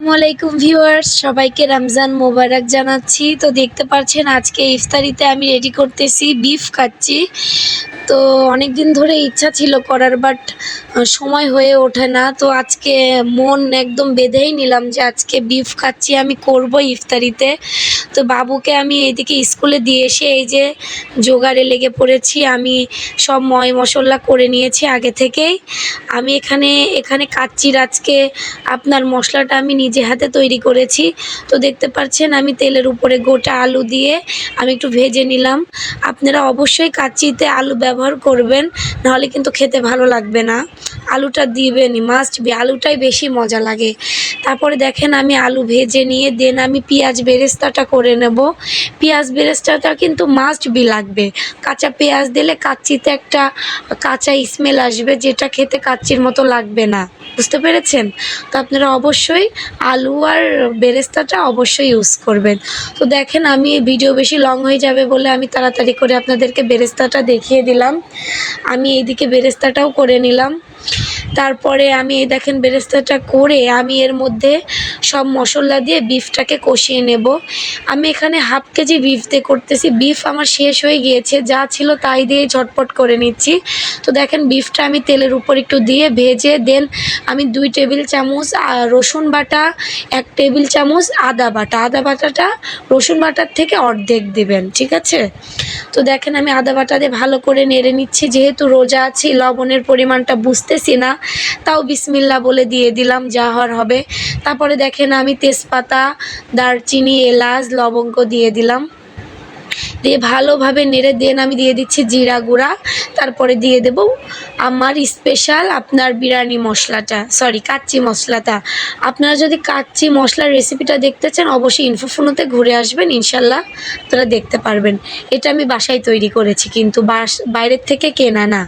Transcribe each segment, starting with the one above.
আসসালামাইকুম ভিউয়ার্স, সবাইকে রমজান মোবারক জানাচ্ছি। তো দেখতে পাচ্ছেন আজকে ইফতারিতে আমি রেডি করতেছি, বিফ খাচ্ছি। তো অনেক দিন ধরে ইচ্ছা ছিল করার, বাট সময় হয়ে ওঠে না। তো আজকে মন একদম বেঁধেই নিলাম যে আজকে বিফ খাচ্ছি, আমি করব ইফতারিতে। তো বাবুকে আমি এইদিকে স্কুলে দিয়ে এসে এই যে জোগাড়ে লেগে পড়েছি। আমি সব মশলা করে নিয়েছি আগে থেকেই। আমি এখানে কাচ্চির আজকে আপনার মশলাটা আমি নিজে হাতে তৈরি করেছি। তো দেখতে পাচ্ছেন আমি তেলের উপরে গোটা আলু দিয়ে আমি একটু ভেজে নিলাম। আপনারা অবশ্যই কাচ্চিতে আলু ব্যবহার করবেন, নাহলে কিন্তু খেতে ভালো লাগবে না। আলুটা দিবেনই, মাস্ট বি, আলুটাই বেশি মজা লাগে। তারপরে দেখেন আমি আলু ভেজে নিয়ে দেন আমি পেঁয়াজ বেরেস্তাটা করে নেব। পেঁয়াজ বেরেস্তাটা কিন্তু মাস্ট বি লাগবে। কাঁচা পেঁয়াজ দিলে কাচ্চিতে একটা কাঁচা স্মেল আসবে, যেটা খেতে কাচ্চির মতো লাগবে না। বুঝতে পেরেছেন? তো আপনারা অবশ্যই আলু আর বেরেস্তাটা অবশ্যই ইউজ করবেন। তো দেখেন আমি ভিডিও বেশি লং হয়ে যাবে বলে আমি তাড়াতাড়ি করে আপনাদেরকে বেরেস্তাটা দেখিয়ে দিলাম। আমি এইদিকে বেরেস্তাটাও করে নিলাম। তারপরে আমি এই দেখেন বেরেস্তাটা করে আমি এর মধ্যে সব মশলা দিয়ে বিফটাকে কষিয়ে নেব। আমি এখানে হাফ কেজি বিফ দিয়ে করতেছি। বিফ আমার শেষ হয়ে গিয়েছে, যা ছিল তাই দিয়ে ঝটপট করে নিচ্ছি। তো দেখেন বিফটা আমি তেলের উপর একটু দিয়ে ভেজে দেন আমি 2 টেবিল চামচ রসুন বাটা, 1 টেবিল চামচ আদা বাটা। আদা বাটাটা রসুন বাটার থেকে অর্ধেক দিবেন, ঠিক আছে? তো দেখেন আমি আদা বাটা দিয়ে ভালো করে নেড়ে নিচ্ছি। যেহেতু রোজা আছি, লবণের পরিমাণটা বুঝতেছি না, তাও বিসমিল্লাহ বলে দিয়ে দিলাম, যা হওয়ার হবে। তারপরে দেখেন আমি তেজপাতা, দারচিনি, এলাচ, লবঙ্গ দিয়ে দিলাম। দিয়ে ভালোভাবে নেড়ে দেন আমি দিয়ে দিচ্ছি জিরা গুঁড়া। তারপরে দিয়ে দেব আমার স্পেশাল আপনার বিরিয়ানি মশলাটা, সরি কাচ্চি মশলাটা। আপনারা যদি কাচ্চি মশলার রেসিপিটা দেখতে চান অবশ্যই ইনফোফোনোতে ঘুরে আসবেন, ইনশাল্লাহ আপনারা দেখতে পারবেন। এটা আমি বাসায় তৈরি করেছি, কিন্তু বাইরের থেকে কেনা না।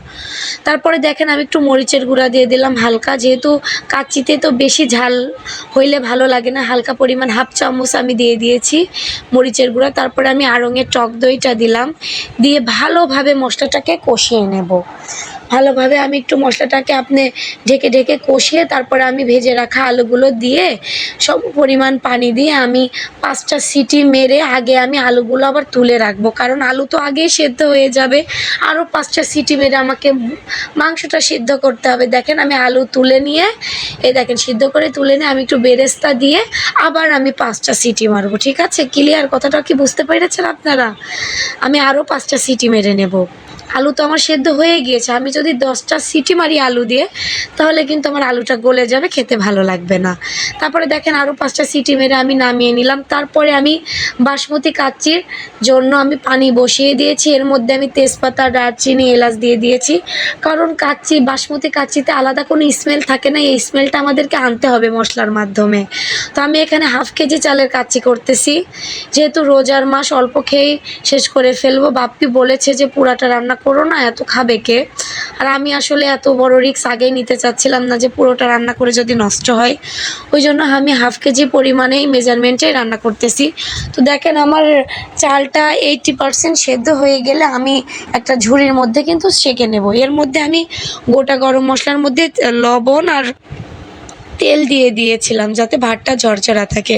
তারপরে দেখেন আমি একটু মরিচের গুঁড়া দিয়ে দিলাম হালকা, যেহেতু কাচ্চিতে তো বেশি ঝাল হইলে ভালো লাগে না, হালকা পরিমাণ হাফ চামচ আমি দিয়ে দিয়েছি মরিচের গুঁড়া। তারপরে আমি আড়ঙের টক দইটা দিলাম, দিয়ে ভালোভাবে মশলাটাকে কষিয়ে নেব। ভালোভাবে আমি একটু মশলাটাকে আপনি ঢেকে ঢেকে কষিয়ে তারপরে আমি ভেজে রাখা আলুগুলো দিয়ে সম পরিমাণ পানি দিয়ে আমি 5টা সিটি মেরে আগে আমি আলুগুলো আবার তুলে রাখবো, কারণ আলু তো আগেই সেদ্ধ হয়ে যাবে। আরও 5টা সিটি মেরে আমাকে মাংসটা সিদ্ধ করতে হবে। দেখেন আমি আলু তুলে নিয়ে এই দেখেন সিদ্ধ করে তুলে নিয়ে আমি একটু বেরেস্তা দিয়ে আবার আমি 5টা সিটি মারবো, ঠিক আছে? ক্লিয়ার? কথাটা কি বুঝতে পেরেছেন আপনারা? আমি আরও 5টা সিটি মেরে নেব। আলু তো আমার সেদ্ধ হয়ে গিয়েছে, আমি যদি 10টা সিটি মারি আলু দিয়ে তাহলে কিন্তু আমার আলুটা গলে যাবে, খেতে ভালো লাগবে না। তারপরে দেখেন আরও 5টা সিটি মেরে আমি নামিয়ে নিলাম। তারপরে আমি বাসমতি কাচ্চির জন্য আমি পানি বসিয়ে দিয়েছি। এর মধ্যে আমি তেজপাতা, দারচিনি, এলাচ দিয়ে দিয়েছি, কারণ বাসমতি কাচ্চিতে আলাদা কোনো স্মেল থাকে না, এই স্মেলটা আমাদেরকে আনতে হবে মশলার মাধ্যমে। তো আমি এখানে হাফ কেজি চালের কাচ্চি করতেছি, যেহেতু রোজার মাস অল্প খেয়েই শেষ করে ফেলবো। বাপ্পি বলেছে যে পুরাটা রান্না করো না, এত খাবে কে? আর আমি আসলে এত বড় রিস্ক আগেই নিতে চাচ্ছিলাম না যে পুরোটা রান্না করে যদি নষ্ট হয়, ওই জন্য আমি হাফ কেজি পরিমাণেই মেজারমেন্টে রান্না করতেছি। তো দেখেন আমার চালটা 80% সেদ্ধ হয়ে গেলে আমি একটা ঝুড়ির মধ্যে কিন্তু সেঁকে নেব। এর মধ্যে আমি গোটা গরম মশলার মধ্যে লবণ আর তেল দিয়ে দিয়েছিলাম যাতে ভাতটা ঝরঝরা থাকে।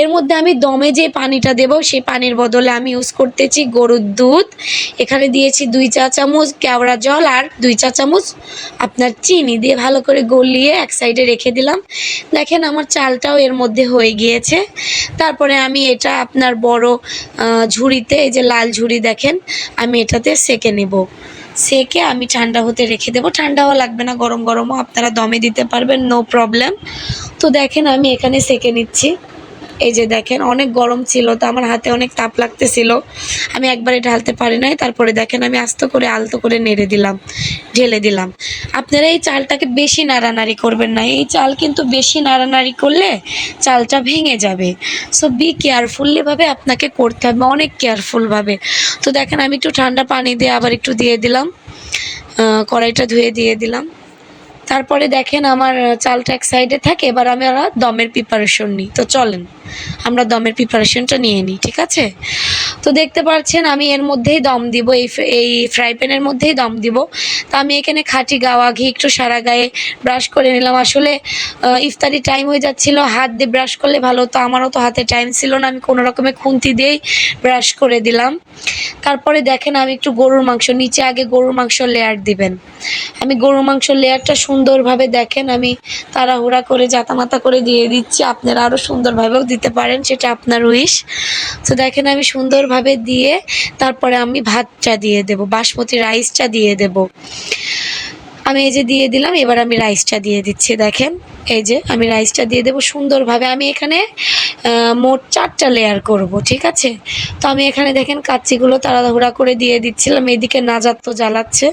এর মধ্যে আমি দমে যে পানিটা দেব সেই পানির বদলে আমি ইউজ করতেছি গরুর দুধ। এখানে দিয়েছি 2 চা চামচ কেওড়া জল আর 2 চা চামচ আপনার চিনি দিয়ে ভালো করে গলিয়ে এক সাইডে রেখে দিলাম। দেখেন আমার চালটাও এর মধ্যে হয়ে গিয়েছে। তারপরে আমি এটা আপনার বড় ঝুড়িতে, এই যে লাল ঝুড়ি দেখেন, আমি এটাতে সেঁকে নেব। সেকে আমি ঠান্ডা হতে রেখে দেবো। ঠান্ডাও লাগবে না, গরম গরমও আপনারা দমে দিতে পারবেন, নো প্রবলেম। তো দেখেন আমি এখানে সেকে নিচ্ছি। এই যে দেখেন অনেক গরম ছিল, তো আমার হাতে অনেক তাপ লাগতেছিল, আমি একবারে ঢালতে পারি নাই। তারপরে দেখেন আমি আস্তে করে আলতো করে নেড়ে দিলাম, ঢেলে দিলাম। আপনারা এই চালটাকে বেশি নাড়ানাড়ি করবেন না, এই চাল কিন্তু বেশি নাড়ানাড়ি করলে চালটা ভেঙে যাবে। সো বি কেয়ারফুললিভাবে আপনাকে করতে হবে, অনেক কেয়ারফুলভাবে। তো দেখেন আমি একটু ঠান্ডা পানি দিয়ে আবার একটু দিয়ে দিলাম, কড়াইটা ধুয়ে দিয়ে দিলাম। তারপরে দেখেন আমার চালটা এক সাইডে থাকে। এবার আমরা দমের প্রিপারেশন নিই। তো চলেন আমরা দমের প্রিপারেশনটা নিয়ে নিই, ঠিক আছে? তো দেখতে পাচ্ছেন আমি এর মধ্যেই দম দিব, এই ফ্রাই প্যানের মধ্যেই দম দিব। তো আমি এখানে খাঁটি গাওয়া ঘি একটু সারা গায়ে ব্রাশ করে নিলাম। আসলে ইফতারি টাইম হয়ে যাচ্ছিল, হাত দিয়ে ব্রাশ করলে ভালো হতো। আমারও তো হাতে টাইম ছিল না, আমি কোনো রকমের খুন্তি দিয়েই ব্রাশ করে দিলাম। তারপরে দেখেন আমি একটু গরুর মাংস, নিচে আগে গরুর মাংস লেয়ার দিবেন। আমি গরুর মাংস লেয়ারটা সুন্দরভাবে দেখেন আমি তাড়াহুড়া করে জাতামাতা করে দিয়ে দিচ্ছি। আপনারা আরও সুন্দরভাবেও দিতে পারেন, সেটা আপনার উইশ। তো দেখেন আমি সুন্দরভাবে দিয়ে তারপরে আমি ভাতটা দিয়ে দেব, বাসমতি রাইসটা দিয়ে দেব। আমি এই যে দিয়ে দিলাম, এবার আমি রাইসটা দিয়ে দিচ্ছি। দেখেন এই যে আমি রাইসটা দিয়ে দেবো সুন্দরভাবে। আমি এখানে মোট 4টা লেয়ার করব, ঠিক আছে? তো আমি এখানে দেখেন কাচ্চিগুলো তাড়াহুড়া করে দিয়ে দিচ্ছিলাম, এদিকে নাজাত তো জ্বালাচ্ছে।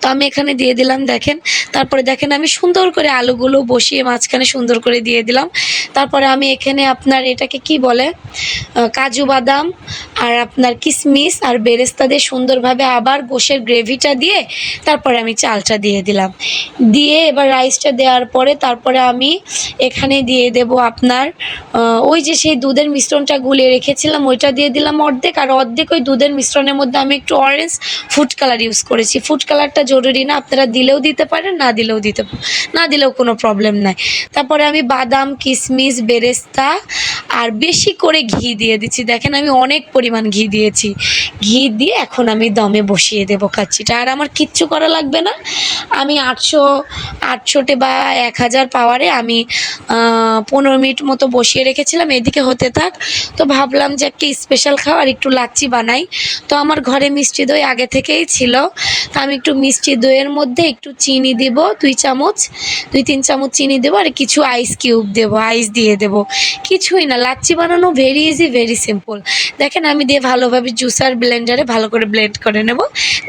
তো আমি এখানে দিয়ে দিলাম দেখেন। তারপরে দেখেন আমি সুন্দর করে আলুগুলো বসিয়ে মাঝখানে সুন্দর করে দিয়ে দিলাম। তারপরে আমি এখানে আপনার এটাকে কি বলে, কাজু বাদাম আর আপনার কিশমিশ আর বেরেস্তা দিয়ে সুন্দরভাবে আবার গোশের গ্রেভিটা দিয়ে তারপরে আমি চালটা দিয়ে দিলাম। দিয়ে এবার রাইসটা দেওয়ার পরে তারপরে আমি এখানে দিয়ে দেব আপনার ওই যে সেই দুধের মিশ্রণটা গুলিয়ে রেখেছিলাম, ওইটা দিয়ে দিলাম অর্ধেক। আর অর্ধেক ওই দুধের মিশ্রণের মধ্যে আমি একটু অরেঞ্জ ফুড কালার ইউজ করেছি। ফুড কালারটা জরুরি না, আপনারা দিলেও দিতে পারেন, না দিলেও কোনো প্রবলেম নাই। তারপরে আমি বাদাম কিশমিশ বেরেস্তা আর বেশি করে ঘি দিয়ে দিচ্ছি। দেখেন আমি অনেক পরিমাণ ঘি দিয়েছি। ঘি দিয়ে এখন আমি দমে বসিয়ে দেবো কাচ্চিটা। আর আমার কিচ্ছু করা লাগবে না। আমি 800 বা 1000 পাওয়ারে আমি 15 মিনিট মতো বসিয়ে রেখেছিলাম, এদিকে হতে থাক। তো ভাবলাম যে একটা স্পেশাল খাবার একটু লাচ্ছি বানাই। তো আমার ঘরে মিষ্টি দই আগে থেকেই ছিল। তো আমি একটু মিষ্টি দইয়ের মধ্যে একটু চিনি দেব, 2-3 চামচ চিনি দেবো আর কিছু আইস কিউব দেবো, আইস দিয়ে দেবো। কিছুই না, লাচ্ছি বানানো ভেরি ইজি, ভেরি সিম্পল। দেখেন আমি দিয়ে ভালোভাবে জুসার ব্লেন্ডারে ভালো করে ব্লেন্ড করে নেব।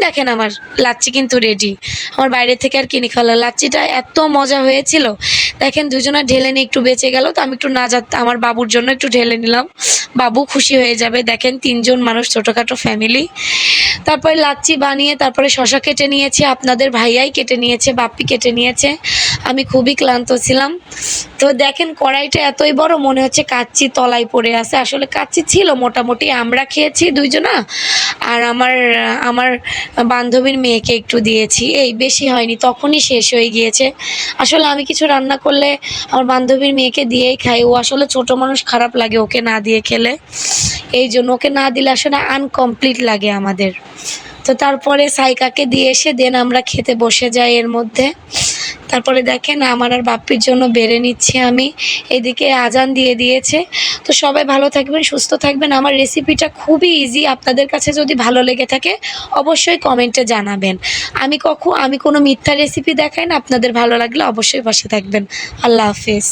দেখেন আমার লাচ্ছি কিন্তু রেডি। আমার বাইরে থেকে আর কিনে খাওয়া লাচ্ছিটা এত মজা হয়েছিল। দেখেন দুজনা ঢেলে নিয়ে একটু বেঁচে গেল, তো আমি একটু নাজাত আমার বাবুর জন্য একটু ঢেলে নিলাম, বাবু খুশি হয়ে যাবে। দেখেন 3জন মানুষ, ছোটোখাটো ফ্যামিলি। তারপরে লাচ্ছি বানিয়ে তারপরে শশা কেটে নিয়েছে, আপনাদের ভাইয়াই কেটে নিয়েছে, বাপ্পি কেটে নিয়েছে। আমি খুবই ক্লান্ত ছিলাম। তো দেখেন কড়াইটা এতই বড়, মনে হচ্ছে কাচ্চি তলায় পড়ে আছে। আসলে কাচ্চি ছিল মোটামুটি, আমরা খেয়েছি দুইজনা আর আমার বান্ধবীর মেয়েকে একটু দিয়েছি, এই বেশি হয়নি, তখনই শেষ হয়ে গিয়েছে। আসলে আমি কিছু রান্না করলে আমার বান্ধবীর মেয়েকে দিয়েই খাই। ও আসলে ছোটো মানুষ, খারাপ লাগে ওকে না দিয়ে খেলে, এই জন্য ওকে না দিলে আসলে আনকমপ্লিট লাগে আমাদের। তো তারপরে সাইকাকে দিয়ে এসে দেন আমরা খেতে বসে যাই এর মধ্যে। তারপরে দেখেন আমার আর বাপ্পির জন্য বেড়ে নিচ্ছি আমি, এদিকে আজান দিয়ে দিয়েছে। তো সবাই ভালো থাকবেন, সুস্থ থাকবেন। আমার রেসিপিটা খুবই ইজি, আপনাদের কাছে যদি ভালো লেগে থাকে অবশ্যই কমেন্টে জানাবেন। আমি কোনো মিথ্যা রেসিপি দেখাই না, আপনাদের ভালো লাগলে অবশ্যই পাশে থাকবেন। আল্লাহ হাফেজ।